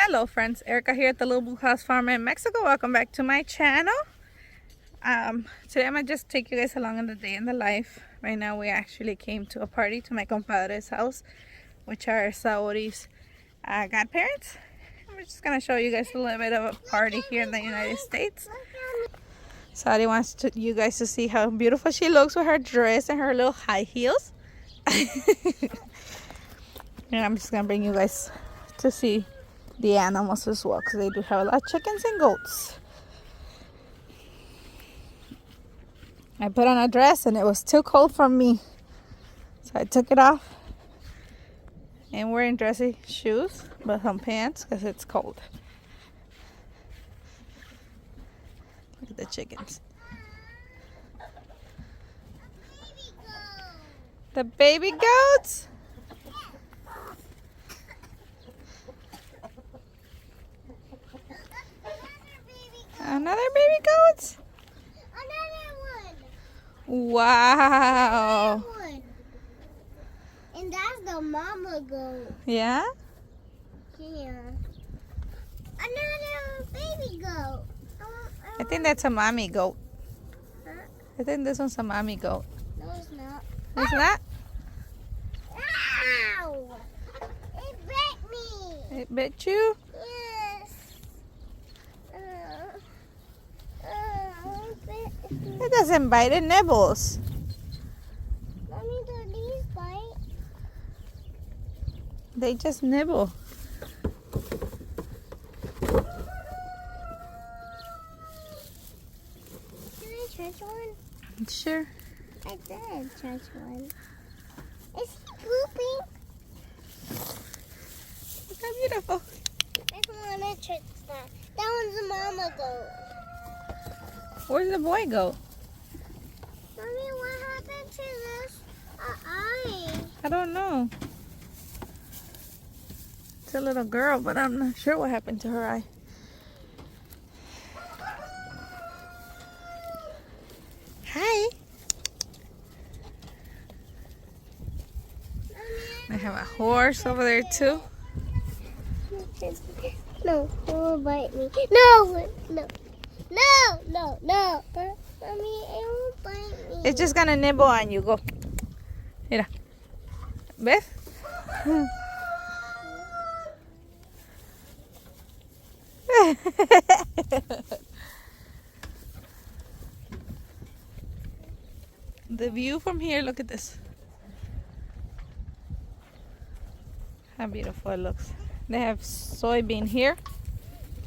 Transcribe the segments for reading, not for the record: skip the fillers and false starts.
Hello friends, Erica here at the Little Blue House Farm in Mexico. Welcome back to my channel. Today I'm gonna just take you guys along in the day in the life. Right now we actually came to a party to my compadres house, which are Saori's godparents. We're just gonna show you guys a little bit of a party here in the United States. Saori wants you guys to see how beautiful she looks with her dress and her little high heels. And I'm just gonna bring you guys to see the animals as well, because they do have a lot of chickens and goats. I put on a dress and it was too cold for me, so I took it off and wearing dressy shoes but some pants because it's cold. Look at the chickens. The baby goats. Another baby goat? Another one. Wow. Another one. And that's the mama goat. Yeah? Yeah. Another baby goat. I think that's a mommy goat. Huh? I think this one's a mommy goat. No, it's not. It's not? Ow! It bit me. It bit you? Yes. It bit. It doesn't bite, it nibbles. Mommy, do these bite? They just nibble. Can I touch one? Sure. I did touch one. Is he pooping? Look how beautiful. I don't want to touch that. That one's a mama goat. Where's the boy goat? Mommy, what happened to this eye? I don't know. It's a little girl, but I'm not sure what happened to her eye. Hi. They have a horse over there too. No, it will bite me. No, no, no, no, no. Mommy, it won't bite me. It's just gonna nibble on you. Go. Mira. ¿Ves? The view from here, look at this. How beautiful it looks. They have soybean here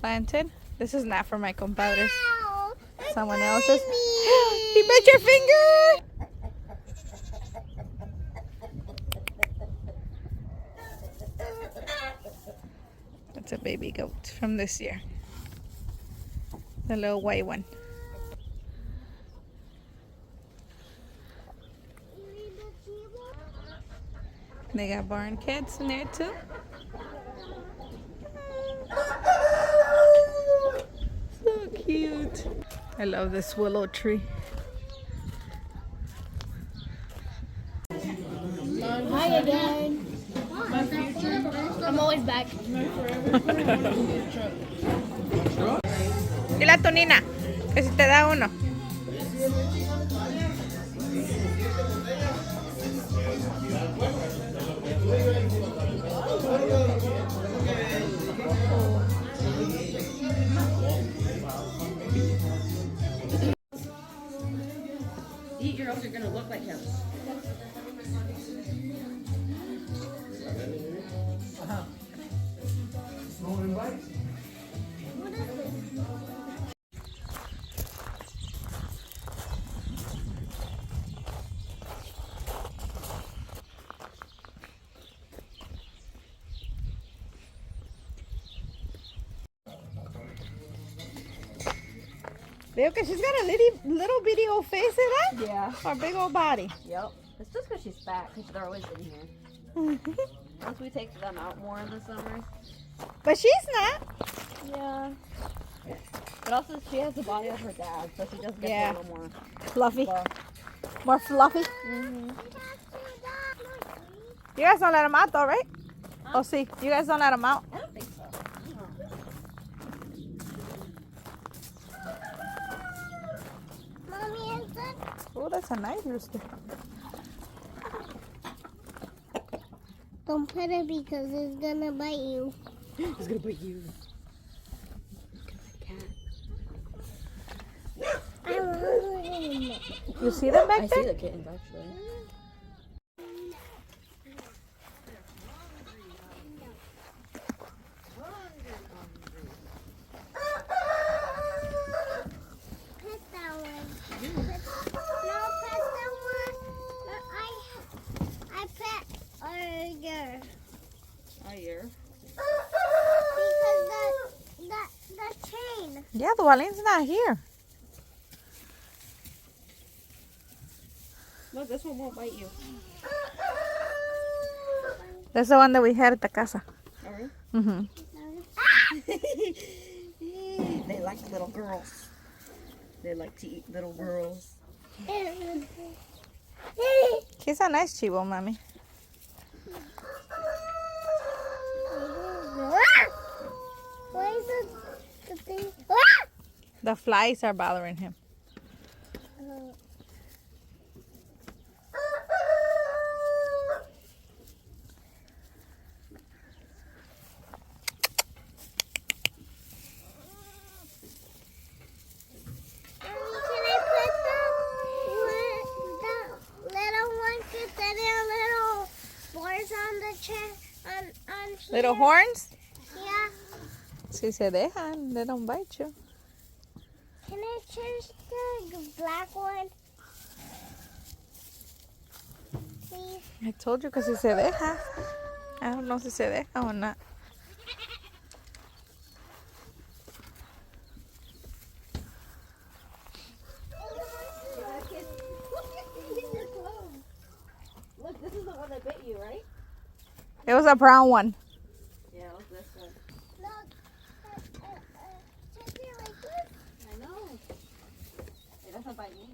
planted. This is not for my compadres. Ow, it Someone bite else's. me. He bit your finger! That's a baby goat from this year. The little white one. They got barn cats in there too. So cute. I love this willow tree. Hi again. I'm always back. Dile a tu nina que si te da uno. Eat or else you're gonna look like him. Veo que she's got a little bitty old face in it. Yeah. Or a big old body. Yep. It's just because she's fat, because they're always in here. Once we take them out more in the summer. But she's not. Yeah. But also, she has the body of her dad, so she just gets Yeah. a little more Fluffy. buff. More fluffy. Mm-hmm. You guys don't let them out though, right? Oh, see, you guys don't let them out. I don't think so. Oh, that's a nice rooster. Don't pet it because it's gonna bite you. It's gonna bite you. Cat. I want him. You see them back I there? see the kittens actually. Pet that one. No, pet that one. No, I pet Arger. Here. Because that chain. Yeah, the Walin's not here. Look, this one won't bite you. That's the one that we had at the casa. Oh, really? Mm-hmm. They like little girls. They like to eat little girls. He's a nice chivo, mommy. Why is the thing? The flies are bothering him. Little horns? Yeah. Si se dejan, they don't bite you. Can I change the black one? Please. I told you que si se deja. I don't know si se deja or not. Look, this is the one that bit you, right? It was a brown one. Yeah, it was this one. Look. Change it like this. I know. It doesn't bite me.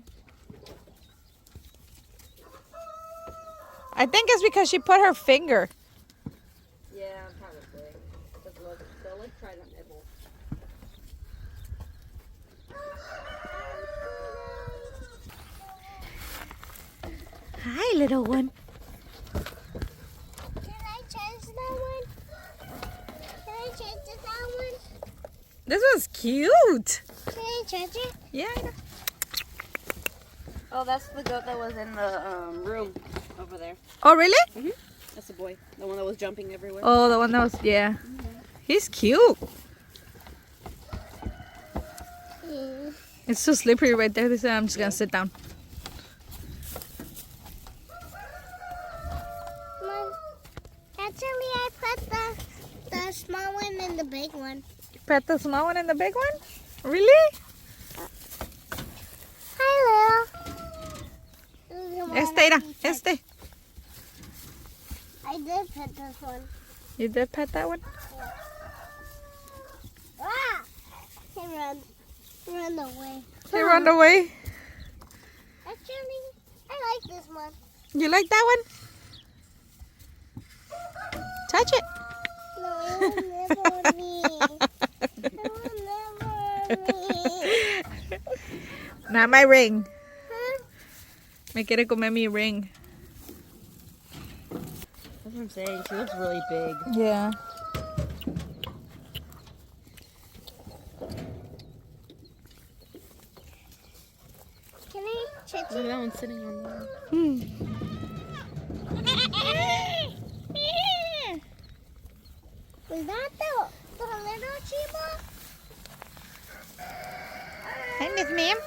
I think it's because she put her finger. Yeah, probably. But look, they'll like try to nibble. Hi, little one. Can I change that one? Can I change that one? This was cute. Can I change it? Yeah, I know. Oh, that's the goat that was in the room over there. Oh, really? That's the boy. The one that was jumping everywhere. Oh, the one that was, yeah. He's cute. Yeah. It's so slippery right there. This I'm just going to sit down. Mom, actually, I put the small one and the big one. Pet the small one and the big one? Really? Hi, Lil. Era, este. I did pet this one. You did pet that one? Ah! He ran away. He ran away. Actually, I like this one. You like that one? Touch it. No, it will never me. It will never me. Not my ring. Huh? Me quiere comer mi ring. That's what I'm saying. She looks really big. Yeah. Can I touch Look at it? that one sitting on there. Was that the little chiba? Hi, Miss Ma'am.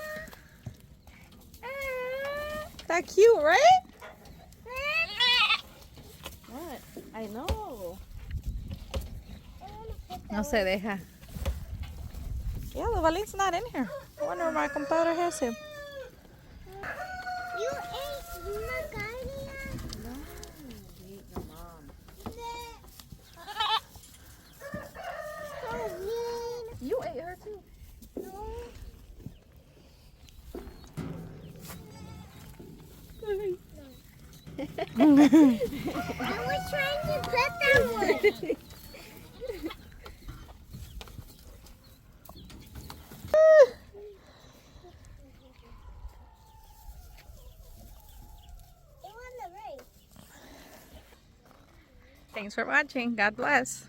That cute, right? What? I know. No se deja. Yeah, the Valin's not in here. I wonder where my compadre has him. You ate Magalia? No, we ate your mom. So mean. You ate her too. No. I was trying to pet that one. Thanks for watching. God bless.